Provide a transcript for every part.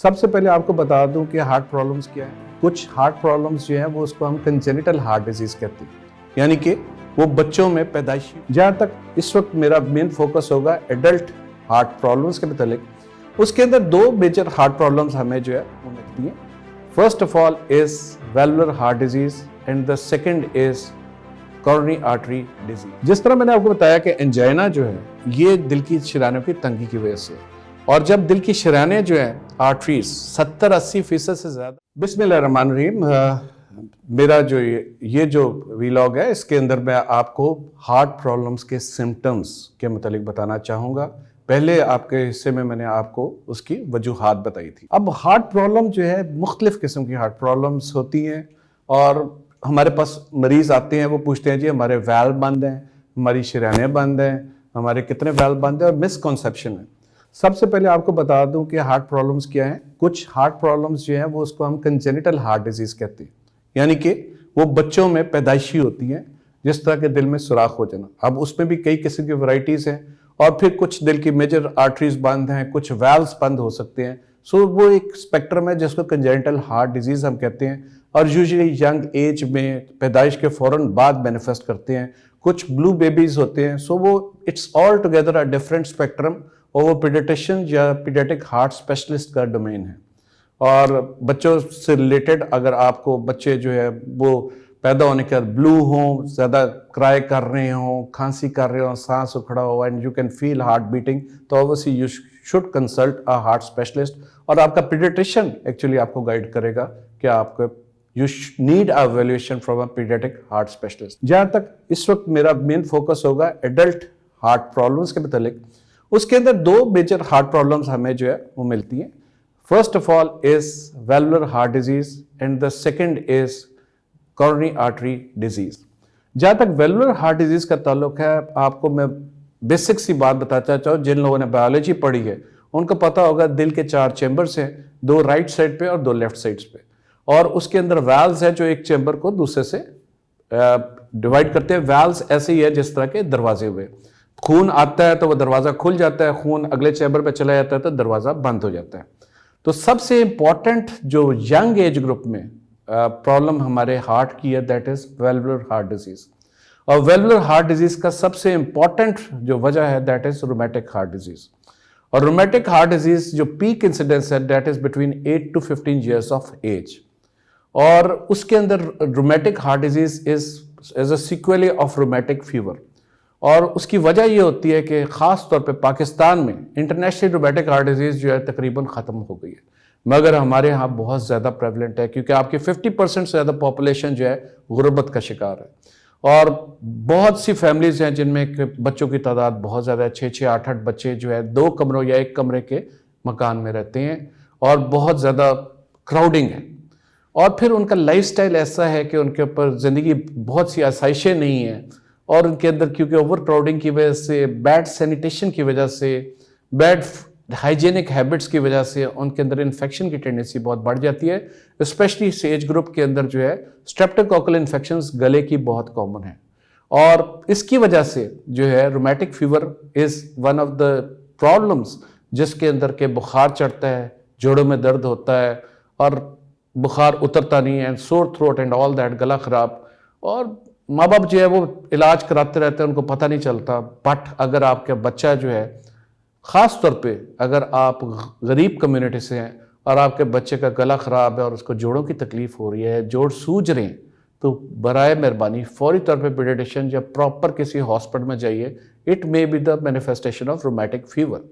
सबसे पहले आपको बता दूं कि हार्ट प्रॉब्लम्स क्या है। कुछ हार्ट प्रॉब्लम्स जो है वो उसको हम कंजेनिटल हार्ट डिजीज कहते हैं, यानी कि वो बच्चों में पैदाइशी। जहां तक इस वक्त मेरा मेन फोकस होगा एडल्ट हार्ट प्रॉब्लम्स के मतलब, उसके अंदर दो मेजर हार्ट प्रॉब्लम्स हमें जो है वो मिलती हैं। First of all is valvular heart disease and the second is coronary artery disease. जिस तरह मैंने आपको बताया कि एंजाइना जो है ये दिल की शरानियों की तंगी की वजह से, और जब दिल की शरानियां जो है आर्टरीज 70-80% से ज्यादा। बिस्मिल्लाहिर्रहमानिर्रहीम। मेरा जो ये जो वीलॉग है इसके अंदर मैं आपको हार्ट प्रॉब्लम्स के सिम्टम्स के मुतालिक बताना चाहूँगा। पहले आपके हिस्से में मैंने आपको उसकी वजूहात बताई थी। अब हार्ट प्रॉब्लम जो है मुख्तलिफ किस्म की हार्ट प्रॉब्लम्स होती हैं, और हमारे पास मरीज आते हैं, वो पूछते हैं जी हमारे वैल्व बंद हैं, हमारी शरानियाँ बंद हैं, हमारे कितने वैल्व बंद हैं, और मिसकॉन्सेप्शन है। सबसे पहले आपको बता दूं कि हार्ट प्रॉब्लम्स क्या हैं। कुछ हार्ट प्रॉब्लम्स जो हैं वो उसको हम कंजेनिटल हार्ट डिजीज कहते हैं, यानी कि वो बच्चों में पैदाइशी होती हैं, जिस तरह के दिल में सुराख हो जाना। अब उसमें भी कई किस्म की वैरायटीज हैं, और फिर कुछ दिल की मेजर आर्टरीज बंद हैं, कुछ वैल्व्स बंद हो सकते हैं। सो वो एक स्पेक्ट्रम है जिसको कंजेनिटल हार्ट डिजीज हम कहते हैं, और यूजुअली यंग एज में पैदाइश के फौरन बाद मैनिफेस्ट करते हैं। कुछ ब्लू बेबीज होते हैं। सो वो it's all together a different spectrum, और वो पीडियाट्रिशियन या पीडियाट्रिक हार्ट स्पेशलिस्ट का डोमेन है। और बच्चों से रिलेटेड अगर आपको बच्चे जो है वो पैदा होने के बाद ब्लू हों, ज़्यादा क्राई कर रहे हों, खांसी कर रहे हों, सांस उखड़ा हो, and you can feel heart beating, तो obviously you should consult a heart specialist, और आपका पीडियाट्रिशियन एक्चुअली आपको गाइड करेगा कि आपको you need a evaluation from a paediatric heart specialist. जहाँ तक इस वक्त मेरा मेन फोकस होगा एडल्ट हार्ट प्रॉब्लम्स के मतलब, उसके अंदर दो मेजर हार्ट प्रॉब्लम्स हमें जो है वो मिलती हैं। First of all is valvular heart disease and the second is coronary artery disease. जहां तक वेलुलर हार्ट डिजीज का ताल्लुक है, आपको मैं बेसिक सी बात बताना चाहूँ। जिन लोगों ने बायोलॉजी पढ़ी है उनको पता होगा दिल के 4 चैम्बर्स हैं, 2 राइट साइड पे और 2 लेफ्ट साइड्स पे, और उसके अंदर वैल्व्स हैं जो एक चैम्बर को दूसरे से डिवाइड करते हैं। वैल्व्स ऐसे ही है जिस तरह के दरवाजे हुए, खून आता है तो वो दरवाजा खुल जाता है, खून अगले चैम्बर पे चला जाता है तो दरवाजा बंद हो जाता है। तो सबसे इंपॉर्टेंट जो यंग एज ग्रुप में प्रॉब्लम हमारे हार्ट की है, that is valvular heart disease. और वेलुलर हार्ट डिजीज का सबसे इंपॉर्टेंट जो वजह है that is rheumatic heart disease. और रूमेटिक हार्ट डिजीज जो पीक इंसिडेंस है that is between 8 to 15 years of age. और उसके अंदर rheumatic heart disease is a sequel of rheumatic fever. और उसकी वजह ये होती है कि ख़ास तौर पे पाकिस्तान में इंटरनेशनल रूमेटिक हार्ट डिजीज़ जो है तकरीबन ख़त्म हो गई है, मगर हमारे यहाँ बहुत ज़्यादा प्रेवलेंट है, क्योंकि आपकी 50% से ज़्यादा पॉपुलेशन जो है गुर्बत का शिकार है। और बहुत सी फैमिलीज़ हैं जिनमें बच्चों की तादाद बहुत ज़्यादा है, 6-6, 8-8 बच्चे जो है 2 कमरों या 1 कमरे के मकान में रहते हैं, और बहुत ज़्यादा क्राउडिंग है। और फिर उनका लाइफस्टाइल ऐसा है कि उनके ऊपर ज़िंदगी बहुत सी आसाइशें नहीं हैं, और उनके अंदर क्योंकि ओवर क्राउडिंग की वजह से, बैड सैनिटेशन की वजह से, बैड हाइजीनिक हैबिट्स की वजह से उनके अंदर इन्फेक्शन की टेंडेंसी बहुत बढ़ जाती है। स्पेशली इस एज ग्रुप के अंदर जो है स्ट्रेप्टोकोकल इन्फेक्शंस गले की बहुत कॉमन है, और इसकी वजह से जो है rheumatic fever is one of the problems, जिसके अंदर के बुखार चढ़ता है, जोड़ों में दर्द होता है, और बुखार उतरता नहीं है, sore throat and all that, गला खराब। और माँ बाप जो है वो इलाज कराते रहते हैं, उनको पता नहीं चलता। बट अगर आपका बच्चा जो है, ख़ास तौर पे अगर आप गरीब कम्युनिटी से हैं और आपके बच्चे का गला ख़राब है और उसको जोड़ों की तकलीफ़ हो रही है, जोड़ सूज रहे हैं, तो बराए मेहरबानी फौरी तौर पे पीडियाट्रिशियन या प्रॉपर किसी हॉस्पिटल में जाइए। It may be the manifestation of rheumatic fever.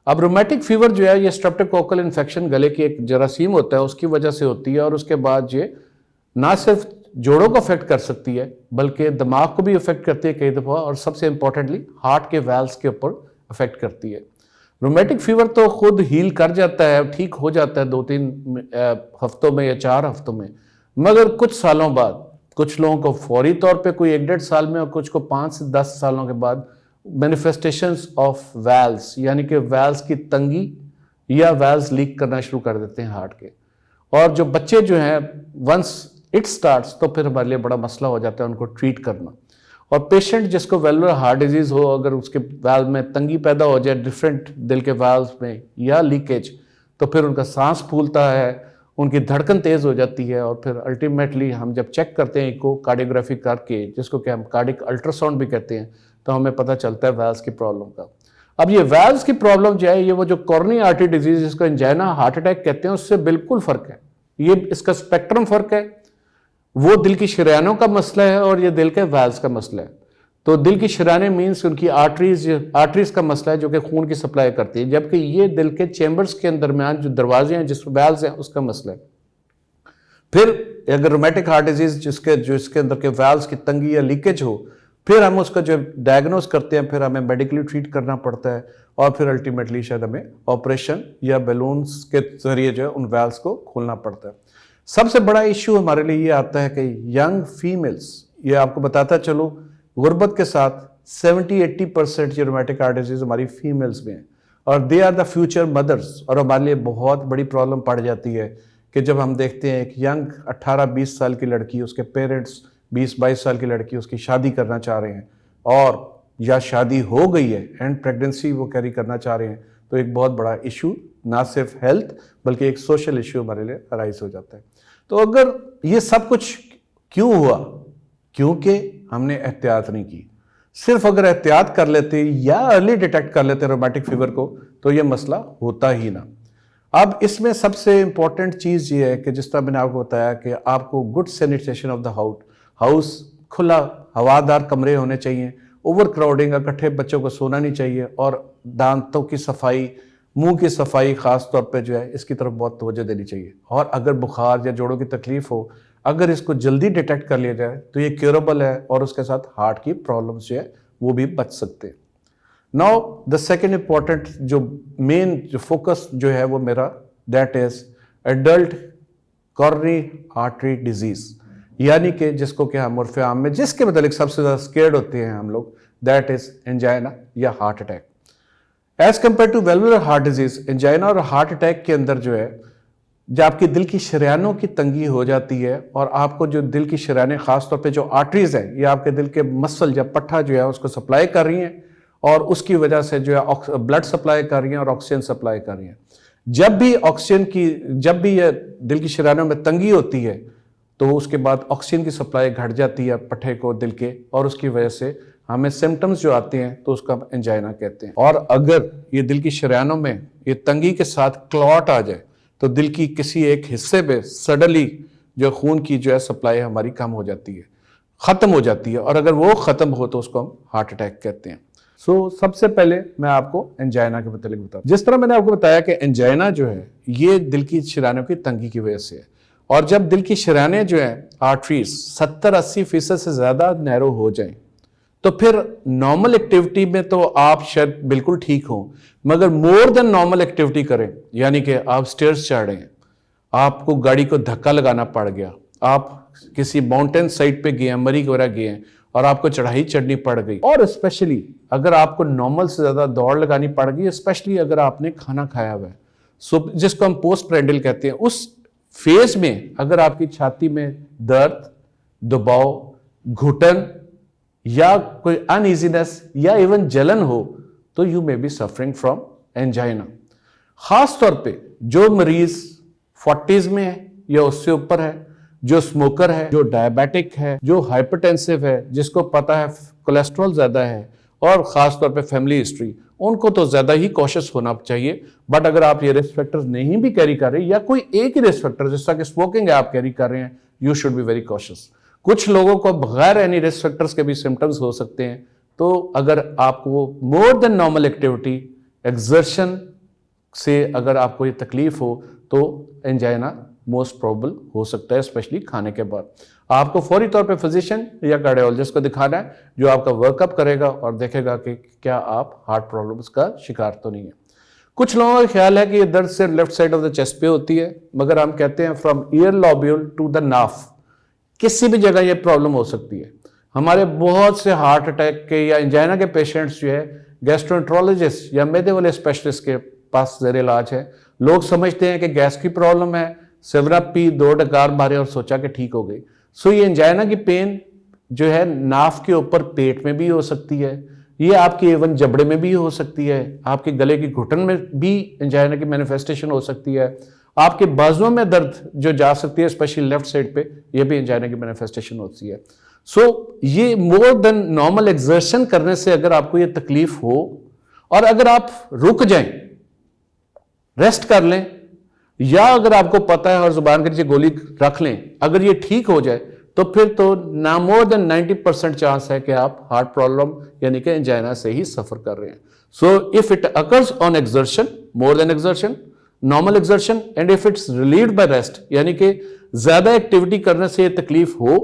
अब रूमेटिक फीवर जो है ये स्ट्रेप्टोकोकल इन्फेक्शन, गले की एक जरासीम होता है, उसकी वजह से होती है, और उसके बाद ये ना सिर्फ जोड़ों को अफेक्ट कर सकती है बल्कि दिमाग को भी अफेक्ट करती है कई दफ़ा, और सबसे इंपॉर्टेंटली हार्ट के वैल्व्स के ऊपर अफेक्ट करती है। रूमेटिक फीवर तो खुद हील कर जाता है, ठीक हो जाता है 2-3 हफ्तों में या 4 हफ्तों में, मगर कुछ सालों बाद, कुछ लोगों को फौरी तौर पे कोई 1-1.5 साल में, और कुछ को 5 से 10 सालों के बाद मैनिफेस्टेशंस ऑफ वैल्व्स, यानी कि वैल्व्स की तंगी या वैल्व्स लीक करना शुरू कर देते हैं हार्ट के। और जो बच्चे जो हैं वंस इट स्टार्ट्स, तो फिर हमारे लिए बड़ा मसला हो जाता है उनको ट्रीट करना। और पेशेंट जिसको वेलुलर हार्ट डिजीज हो, अगर उसके वाल्व में तंगी पैदा हो जाए डिफरेंट दिल के वाल्व में या लीकेज, तो फिर उनका सांस फूलता है, उनकी धड़कन तेज हो जाती है, और फिर अल्टीमेटली हम जब चेक करते हैं इको कार्डियोग्राफी करके, जिसको कि हम कार्डिक अल्ट्रासाउंड भी कहते हैं, तो हमें पता चलता है वैल्व्स की प्रॉब्लम का। अब ये वैल्व्स की प्रॉब्लम जो है, ये वो जो कोरोनरी आर्टरी डिजीज जिसको एंजाइना हार्ट अटैक कहते हैं, उससे बिल्कुल फर्क है। ये इसका स्पेक्ट्रम फर्क है। वो दिल की शरीयानों का मसला है और ये दिल के वैल्व्स का मसला है। तो दिल की शरीयानें मीन्स उनकी आर्टरीज का मसला है जो कि खून की सप्लाई करती है, जबकि ये दिल के चैम्बर्स के दरमियान जो दरवाजे हैं, जिस वैल्व्स हैं, उसका मसला है। फिर अगर रोमेटिक हार्ट डिजीज जिसके अंदर के वैल्व्स की तंगी या लीकेज हो, फिर हम उसका जो डायग्नोस करते हैं, फिर हमें मेडिकली ट्रीट करना पड़ता है, और फिर अल्टीमेटली शायद हमें ऑपरेशन या बैलून्स के जरिए जो है उन वैल्व्स को खोलना पड़ता है। सबसे बड़ा इश्यू हमारे लिए ये आता है कि यंग फीमेल्स, ये आपको बताता चलो, गुर्बत के साथ 70-80% ये रोमेटिक हार्ट डिजीज हमारी फीमेल्स में है, और they are the future mothers. और हमारे लिए बहुत बड़ी प्रॉब्लम पड़ जाती है कि जब हम देखते हैं एक यंग 18-20 साल की लड़की, उसके पेरेंट्स 20-22 साल की लड़की उसकी शादी करना चाह रहे हैं, और या शादी हो गई है एंड प्रेगनेंसी वो कैरी करना चाह रहे हैं, तो एक बहुत बड़ा इशू, ना सिर्फ हेल्थ बल्कि एक सोशल इशू हमारे लिए अराइज हो जाता है। तो अगर ये सब कुछ क्यों हुआ? क्योंकि हमने एहतियात नहीं की। सिर्फ अगर एहतियात कर लेते या अर्ली डिटेक्ट कर लेते रोमेटिक फीवर को, तो ये मसला होता ही ना। अब इसमें सबसे इंपॉर्टेंट चीज़ ये है कि जिस तरह मैंने आपको बताया कि आपको good sanitation of the house, खुला हवादार कमरे होने चाहिए, ओवर क्राउडिंग, इकट्ठे बच्चों को सोना नहीं चाहिए, और दांतों की सफाई, मुंह की सफाई खास तौर पे जो है इसकी तरफ बहुत तवज्जो देनी चाहिए। और अगर बुखार या जोड़ों की तकलीफ हो, अगर इसको जल्दी डिटेक्ट कर लिया जाए तो ये क्योरेबल है, और उसके साथ हार्ट की प्रॉब्लम्स जो है वो भी बच सकते हैं। नाउ द सेकेंड इंपॉर्टेंट जो मेन जो फोकस जो है वो मेरा, that is adult coronary artery disease, यानी कि जिसको कि हम उर्फ़े आम में जिसके मतलब सबसे ज़्यादा स्केर्ड होते हैं हम लोग, दैट इज एंजाइना या heart attack. As compared to valvular heart disease, angina और हार्ट अटैक के अंदर जो है, जब आपकी दिल की शरीयानों की तंगी हो जाती है, और आपको जो दिल की शरीयानें खासतौर पे जो आर्टरीज हैं, ये आपके दिल के मसल या पट्टा जो है उसको सप्लाई कर रही हैं, और उसकी वजह से जो है ब्लड सप्लाई कर रही हैं और ऑक्सीजन सप्लाई कर रही हैं। जब भी ये दिल की शरीयानों में तंगी होती है, तो उसके बाद ऑक्सीजन की सप्लाई घट जाती है पट्टे को दिल के, और उसकी वजह से हमें सिम्टम्स जो आते हैं तो उसका हम एंजाइना कहते हैं। और अगर ये दिल की शरीयानों में ये तंगी के साथ क्लॉट आ जाए, तो दिल की किसी एक हिस्से पे सडनली जो खून की जो है सप्लाई हमारी कम हो जाती है, ख़त्म हो जाती है, और अगर वो ख़त्म हो तो उसको हम हार्ट अटैक कहते हैं। सबसे पहले मैं आपको एंजाइना के मतलब बताऊँ। जिस तरह मैंने आपको बताया कि एंजाइना जो है ये दिल की शरीयानों की तंगी की वजह से है, और जब दिल की शरीयानें जो है आर्टरीज 70-80% से ज़्यादा नैरो हो जाएं, तो फिर नॉर्मल एक्टिविटी में तो आप शायद बिल्कुल ठीक हो, मगर मोर देन नॉर्मल एक्टिविटी करें, यानी कि आप स्टेयर्स चढ़े, आपको गाड़ी को धक्का लगाना पड़ गया, आप किसी माउंटेन साइड पे गए हैं, मरी वगैरह गए हैं, और आपको चढ़ाई चढ़नी पड़ गई, और स्पेशली अगर आपको नॉर्मल से ज़्यादा दौड़ लगानी पड़ गई, स्पेशली अगर आपने खाना खाया हुआ है, जिसको हम पोस्ट प्रेंडिल कहते हैं, उस फेज में अगर आपकी छाती में दर्द, दबाव, घुटन या कोई अनइजीनेस या इवन जलन हो, तो you may be suffering from angina. खास तौर पे जो मरीज 40s में है या उससे ऊपर है, जो स्मोकर है, जो डायबिटिक है, जो हाइपरटेंसिव है, जिसको पता है कोलेस्ट्रॉल ज्यादा है, और खास तौर पे फैमिली हिस्ट्री, उनको तो ज्यादा ही कॉशियस होना चाहिए। बट अगर आप ये रिस्क फैक्टर्स नहीं भी कैरी कर रहे, या कोई एक ही रिस्क फैक्टर जिस तरह कि स्मोकिंग है आप कैरी कर रहे हैं, you should be very cautious. कुछ लोगों को बगैर एनी रिस्क फैक्टर्स के भी सिम्टम्स हो सकते हैं। तो अगर आपको more than normal activity, exertion से अगर आपको ये तकलीफ हो, तो एंजाइना मोस्ट प्रोबेबल हो सकता है, स्पेशली खाने के बाद। आपको फौरी तौर पे फिजिशियन या कार्डियोलॉजिस्ट को दिखाना है, जो आपका वर्कअप करेगा और देखेगा कि क्या आप हार्ट प्रॉब्लम्स का शिकार तो नहीं है। कुछ लोगों का ख्याल है कि ये दर्द सिर्फ left side of the chest पे होती है, मगर हम कहते हैं from ear lobule to the नाफ, किसी भी जगह ये प्रॉब्लम हो सकती है। हमारे बहुत से हार्ट अटैक के या एंजाइना के पेशेंट्स जो है गैस्ट्रोएंट्रोलॉजिस्ट या मैदे वाले स्पेशलिस्ट के पास ज़ेर इलाज है। लोग समझते हैं कि गैस की प्रॉब्लम है, सिवरप पी, 2 डकार मारे और सोचा कि ठीक हो गई। सो ये एंजाइना की पेन जो है नाफ के ऊपर पेट में भी हो सकती है, ये आपके इवन जबड़े में भी हो सकती है, आपके गले की घुटन में भी एंजाइना की मैनिफेस्टेशन हो सकती है, आपके बाजुओं में दर्द जो जा सकती है स्पेशली लेफ्ट साइड पे, ये भी एंजाइना की मैनिफेस्टेशन होती है। सो ये मोर देन नॉर्मल एक्सर्शन करने से अगर आपको ये तकलीफ हो और अगर आप रुक जाएं, रेस्ट कर लें, या अगर आपको पता है और जुबान के नीचे गोली रख लें, अगर ये ठीक हो जाए तो फिर तो ना मोर देन 90% चांस है कि आप हार्ट प्रॉब्लम यानी कि एंजाइना से ही सफर कर रहे हैं। So if it occurs on exertion, more than exertion, normal exertion, and if it's relieved by rest, यानी कि ज्यादा एक्टिविटी करने से ये तकलीफ हो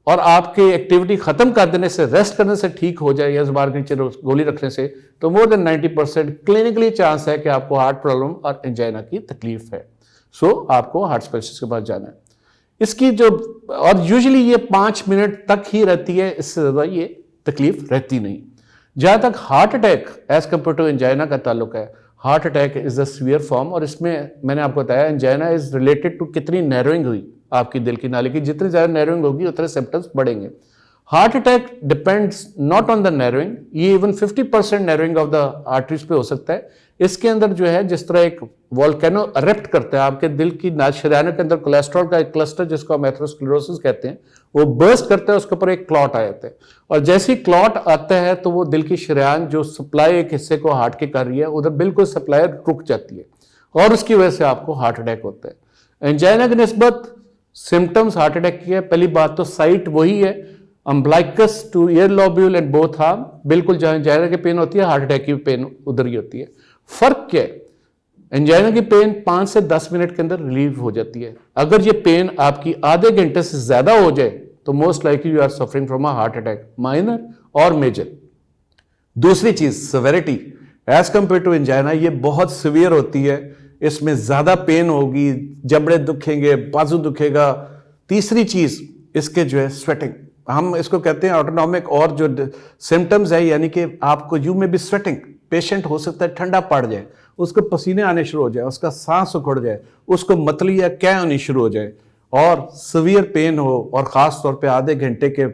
और आपकी एक्टिविटी खत्म कर देने से, रेस्ट करने से ठीक हो जाए या जुबान के नीचे गोली रखने से, तो मोर देन 90% क्लिनिकली चांस है कि आपको हार्ट प्रॉब्लम और एंजाइना की तकलीफ है। सो आपको हार्ट स्पेशलिस्ट के पास जाना है। इसकी जो, और यूजुअली ये 5 मिनट तक ही रहती है, इससे ज्यादा ये तकलीफ रहती नहीं। जहां तक heart attack as compared to angina का ताल्लुक है, heart attack is a severe form, और इसमें मैंने आपको बताया एंजाइना इज रिलेटेड टू कितनी नैरोइंग हुई आपकी दिल की नाली की, जितनी ज्यादा नैरोइंग होगी उतने सिम्पटम्स बढ़ेंगे। Heart attack depends not on the narrowing, ये even 50% narrowing of the arteries पे हो सकता है। इसके अंदर जो है, जिस तरह एक वोल्केनो अरेप्ट करता है आपके दिल की शरीयानों के अंदर, कोलेस्ट्रॉल का एक क्लस्टर जिसको हम एथेरोस्क्लेरोसिस कहते हैं, वो बर्स्ट करता है, उसके ऊपर एक क्लॉट आ जाता है, और जैसे ही क्लॉट आता है तो वो दिल की शरीयान जो सप्लाई एक हिस्से को हार्ट के कर रही है, उधर बिल्कुल सप्लाई रुक जाती है और उसकी वजह से आपको हार्ट अटैक होता है। एंजाइना की निस्बत सिम्टम्स हार्ट अटैक की है। पहली बात तो साइट वही है, umbilicus two year lobule and both arm, बिल्कुल जहां एंजाइना की पेन होती है हार्ट अटैक की पेन उधर ही होती है। फर्क क्या है? एंजाइना की पेन 5 से 10 मिनट के अंदर रिलीव हो जाती है। अगर ये पेन आपकी आधे घंटे से ज्यादा हो जाए तो most likely you are suffering from a heart attack, minor और मेजर। दूसरी चीज severity as compared to angina, ये बहुत सिवियर होती है, इसमें ज्यादा पेन होगी, जबड़े दुखेंगे, बाजू दुखेगा। तीसरी चीज इसके जो है स्वेटिंग, हम इसको कहते हैं ऑटोनॉमिक, और जो सिम्टम्स है यानी कि आपको यू में भी स्वेटिंग, पेशेंट हो सकता है ठंडा पड़ जाए, उसको पसीने आने शुरू हो जाए, उसका सांस उखड़ जाए, उसको मतली या क्या आनी शुरू हो जाए, और सीवियर पेन हो, और खास तौर पे आधे घंटे के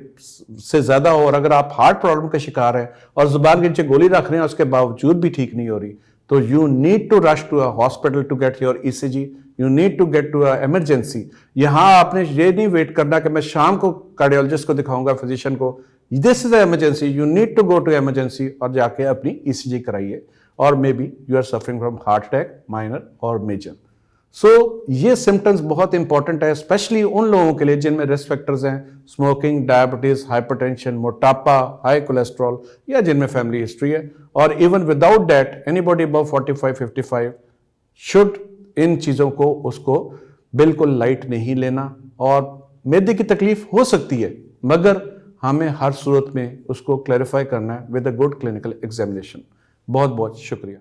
से ज्यादा हो, और अगर आप हार्ट प्रॉब्लम के शिकार हैं और जुबान के नीचे गोली रख रहे हैं उसके बावजूद भी ठीक नहीं हो रही, तो you need to rush to a hospital to get your ECG, you need to get to a emergency. यहां आपने ये नहीं वेट करना कि मैं शाम को कार्डियोलॉजिस्ट को दिखाऊंगा, फिजिशियन को। This is emergency, you need to go to emergency और जाके अपनी ईसीजी कराइए, और maybe you are suffering from heart attack, minor और मेजर। सो ये सिम्टम्स बहुत इंपॉर्टेंट है, स्पेशली उन लोगों के लिए जिनमें रिस्क फैक्टर्स हैं, स्मोकिंग, डायबिटीज, हाइपरटेंशन, मोटापा, हाई कोलेस्ट्रॉल, या जिनमें फैमिली हिस्ट्री है। और even without that anybody above 45-55 should इन चीजों को उसको बिल्कुल लाइट नहीं लेना। और मैदे की तकलीफ हो सकती है, मगर हमें हर सूरत में उसको क्लैरिफाई करना है with a good clinical examination. बहुत बहुत शुक्रिया।